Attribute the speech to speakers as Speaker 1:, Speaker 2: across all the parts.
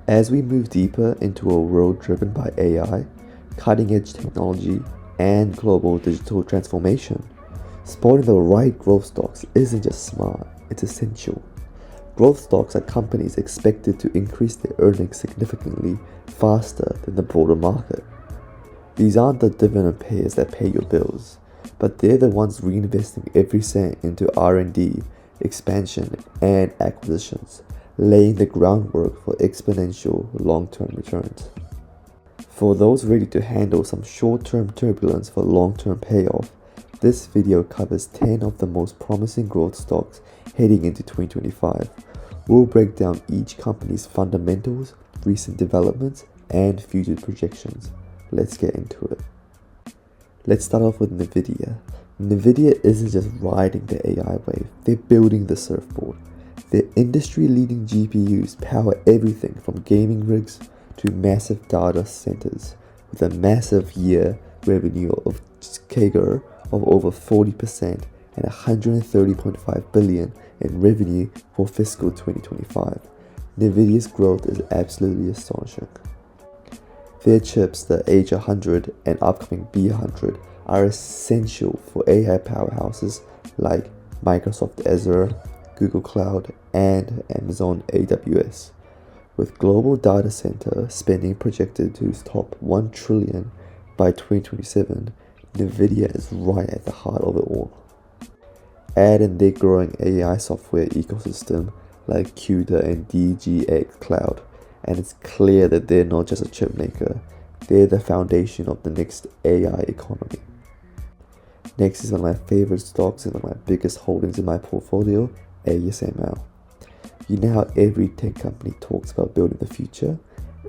Speaker 1: As we move deeper into a world driven by AI, cutting-edge technology, and global digital transformation, spotting the right growth stocks isn't just smart, it's essential. Growth stocks are companies expected to increase their earnings significantly faster than the broader market. These aren't the dividend payers that pay your bills, but they're the ones reinvesting every cent into R&D, expansion, and acquisitions, laying the groundwork for exponential long-term returns. For those ready to handle some short-term turbulence for long-term payoff, this video covers 10 of the most promising growth stocks heading into 2025. We'll break down each company's fundamentals, recent developments, and future projections. Let's get into it. Let's start off with NVIDIA. NVIDIA isn't just riding the AI wave, they're building the surfboard. Their industry-leading GPUs power everything from gaming rigs to massive data centers, with a massive year revenue of CAGR of over 40% and 130.5 billion in revenue for fiscal 2025. NVIDIA's growth is absolutely astonishing. Their chips, the H100 and upcoming B100, are essential for AI powerhouses like Microsoft Azure, Google Cloud, and Amazon AWS. With global data center spending projected to top 1 trillion by 2027, NVIDIA is right at the heart of it all. Add in their growing AI software ecosystem like CUDA and DGX Cloud, and it's clear that they're not just a chip maker, they're the foundation of the next AI economy. Next is one of my favorite stocks and one of my biggest holdings in my portfolio, ASML. You know how every tech company talks about building the future?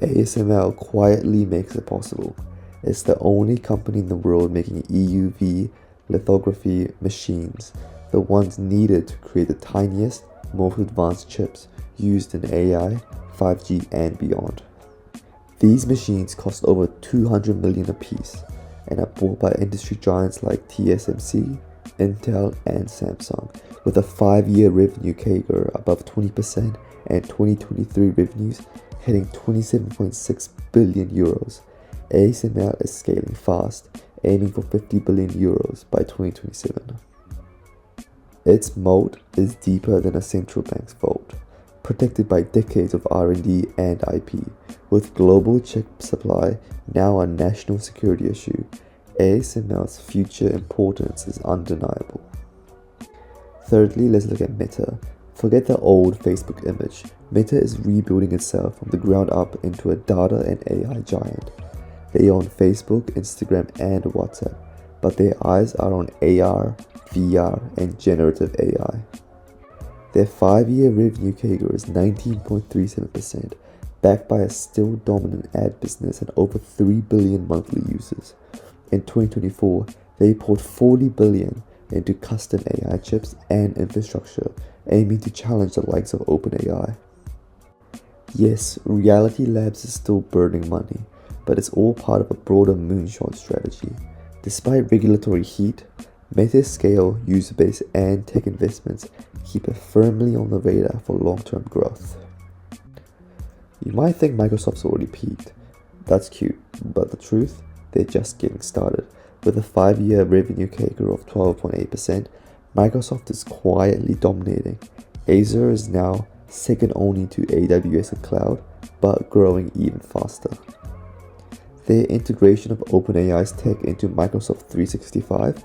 Speaker 1: ASML quietly makes it possible. It's the only company in the world making EUV lithography machines, the ones needed to create the tiniest, most advanced chips used in AI, 5G, and beyond. These machines cost over 200 million apiece and are bought by industry giants like TSMC, Intel, and Samsung, with a 5-year revenue CAGR above 20% and 2023 revenues hitting 27.6 billion euros. ASML is scaling fast, aiming for 50 billion euros by 2027. Its moat is deeper than a central bank's vault, protected by decades of R&D and IP. With global chip supply now a national security issue, ASML's future importance is undeniable. Thirdly, let's look at Meta. Forget the old Facebook image. Meta is rebuilding itself from the ground up into a data and AI giant. They own Facebook, Instagram, and WhatsApp, but their eyes are on AR, VR, and generative AI. Their 5-year revenue CAGR is 19.37%, backed by a still dominant ad business and over 3 billion monthly users. In 2024, they poured 40 billion into custom AI chips and infrastructure, aiming to challenge the likes of OpenAI. Yes, Reality Labs is still burning money, but it's all part of a broader moonshot strategy. Despite regulatory heat, Meta's scale, user base, and tech investments keep it firmly on the radar for long-term growth. You might think Microsoft's already peaked. That's cute, but the truth? They're just getting started. With a 5-year revenue CAGR of 12.8%, Microsoft is quietly dominating. Azure is now second only to AWS and cloud, but growing even faster. Their integration of OpenAI's tech into Microsoft 365,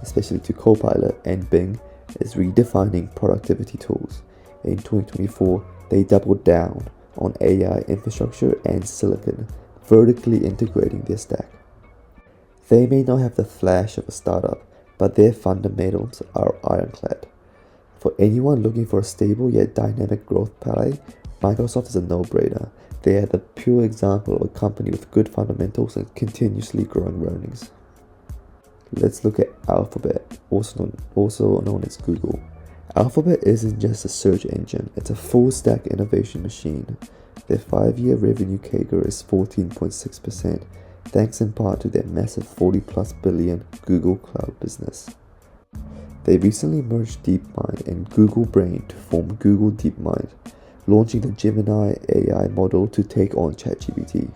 Speaker 1: especially to Copilot and Bing, is redefining productivity tools. In 2024, they doubled down on AI infrastructure and silicon, vertically integrating their stack. They may not have the flash of a startup, but their fundamentals are ironclad. For anyone looking for a stable yet dynamic growth play, Microsoft is a no-brainer. They are the pure example of a company with good fundamentals and continuously growing earnings. Let's look at Alphabet, also known as Google. Alphabet isn't just a search engine, it's a full-stack innovation machine. Their 5-year revenue CAGR is 14.6%, thanks in part to their massive 40+ billion Google Cloud business. They recently merged DeepMind and Google Brain to form Google DeepMind, launching the Gemini AI model to take on ChatGPT.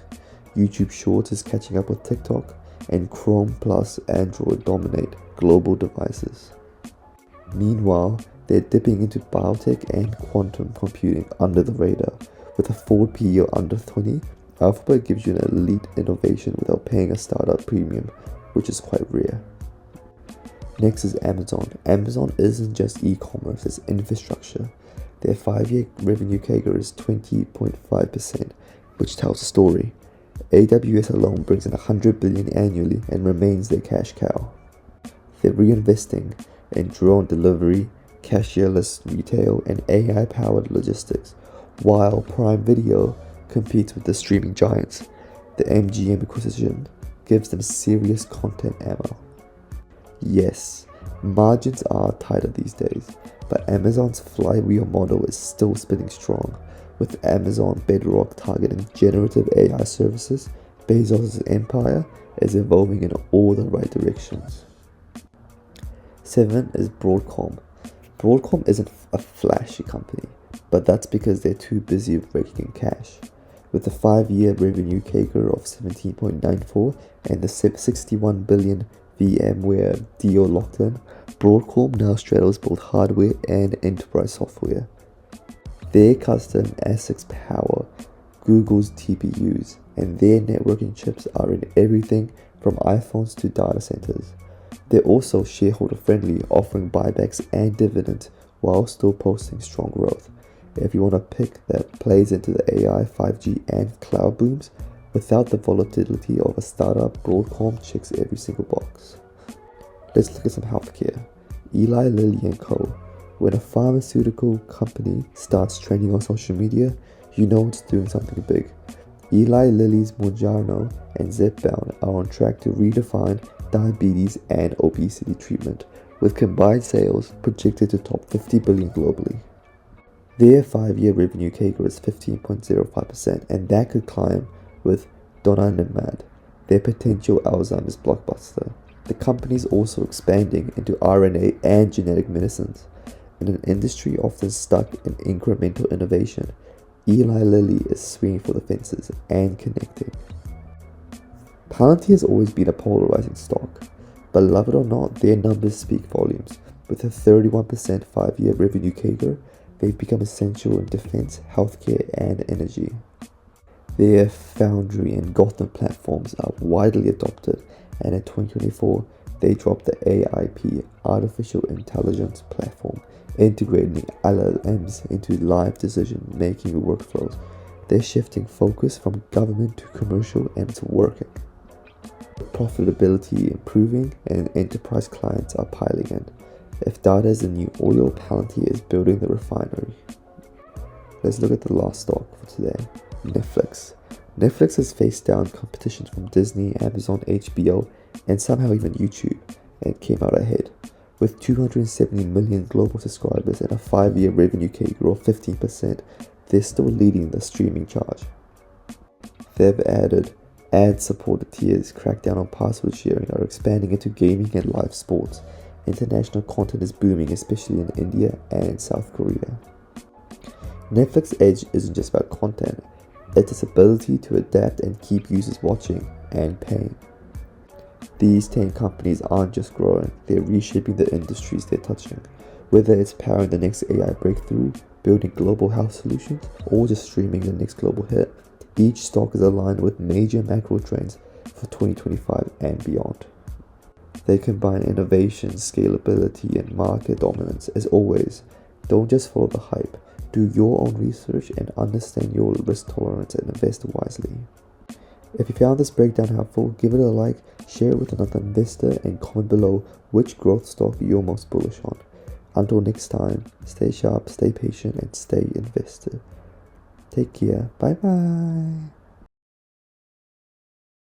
Speaker 1: YouTube Shorts is catching up with TikTok, and Chrome plus Android dominate global devices. Meanwhile, they're dipping into biotech and quantum computing under the radar. With a forward PE under 20, Alphabet gives you an elite innovation without paying a startup premium, which is quite rare. Next is Amazon. Amazon isn't just e-commerce, it's infrastructure. Their 5-year revenue CAGR is 20.5%, which tells a story. AWS alone brings in $100 billion annually and remains their cash cow. They're reinvesting in drone delivery, cashierless retail, and AI-powered logistics, while Prime Video competes with the streaming giants. The MGM acquisition gives them serious content ammo. Yes, margins are tighter these days, but Amazon's flywheel model is still spinning strong. With Amazon Bedrock targeting generative AI services, Bezos' empire is evolving in all the right directions. 7 is Broadcom. Broadcom isn't a flashy company, but that's because they're too busy raking in cash. With the 5-year revenue CAGR of 17.94 and the 61 billion VMware deal locked in, Broadcom now straddles both hardware and enterprise software. Their custom ASICs power Google's TPUs, and their networking chips are in everything from iPhones to data centers. They're also shareholder friendly, offering buybacks and dividends while still posting strong growth. If you want a pick that plays into the AI, 5G, and cloud booms without the volatility of a startup, Broadcom checks every single box. Let's look at some healthcare. Eli Lilly and Co. When a pharmaceutical company starts trending on social media, you know it's doing something big. Eli Lilly's Mounjaro and Zepbound are on track to redefine diabetes and obesity treatment, with combined sales projected to top 50 billion globally. Their 5-year revenue CAGR is 15.05%, and that could climb with donanemab, their potential Alzheimer's blockbuster. The company is also expanding into RNA and genetic medicines. In an industry often stuck in incremental innovation, Eli Lilly is swinging for the fences and connecting. Palantir has always been a polarizing stock, but love it or not, their numbers speak volumes. With a 31% 5-year revenue CAGR, they've become essential in defense, healthcare, and energy. Their Foundry and Gotham platforms are widely adopted, and in 2024, they dropped the AIP Artificial Intelligence platform, integrating LLMs into live decision-making workflows. They're shifting focus from government to commercial, and it's working. Profitability improving and enterprise clients are piling in. If data is the new oil, Palantir is building the refinery. Let's look at the last stock for today, Netflix. Netflix has faced down competition from Disney, Amazon, HBO, and somehow even YouTube, and came out ahead. With 270 million global subscribers and a 5-year revenue CAGR of 15%, they're still leading the streaming charge. They've added ad-supported tiers, cracked down on password sharing, are expanding into gaming and live sports. International content is booming, especially in India and South Korea. Netflix's edge isn't just about content, it's its ability to adapt and keep users watching and paying. These 10 companies aren't just growing, they're reshaping the industries they're touching. Whether it's powering the next AI breakthrough, building global health solutions, or just streaming the next global hit, each stock is aligned with major macro trends for 2025 and beyond. They combine innovation, scalability, and market dominance. As always, don't just follow the hype. Do your own research and understand your risk tolerance and invest wisely. If you found this breakdown helpful, give it a like, share it with another investor, and comment below which growth stock you're most bullish on. Until next time, stay sharp, stay patient, and stay invested. Take care. Bye bye.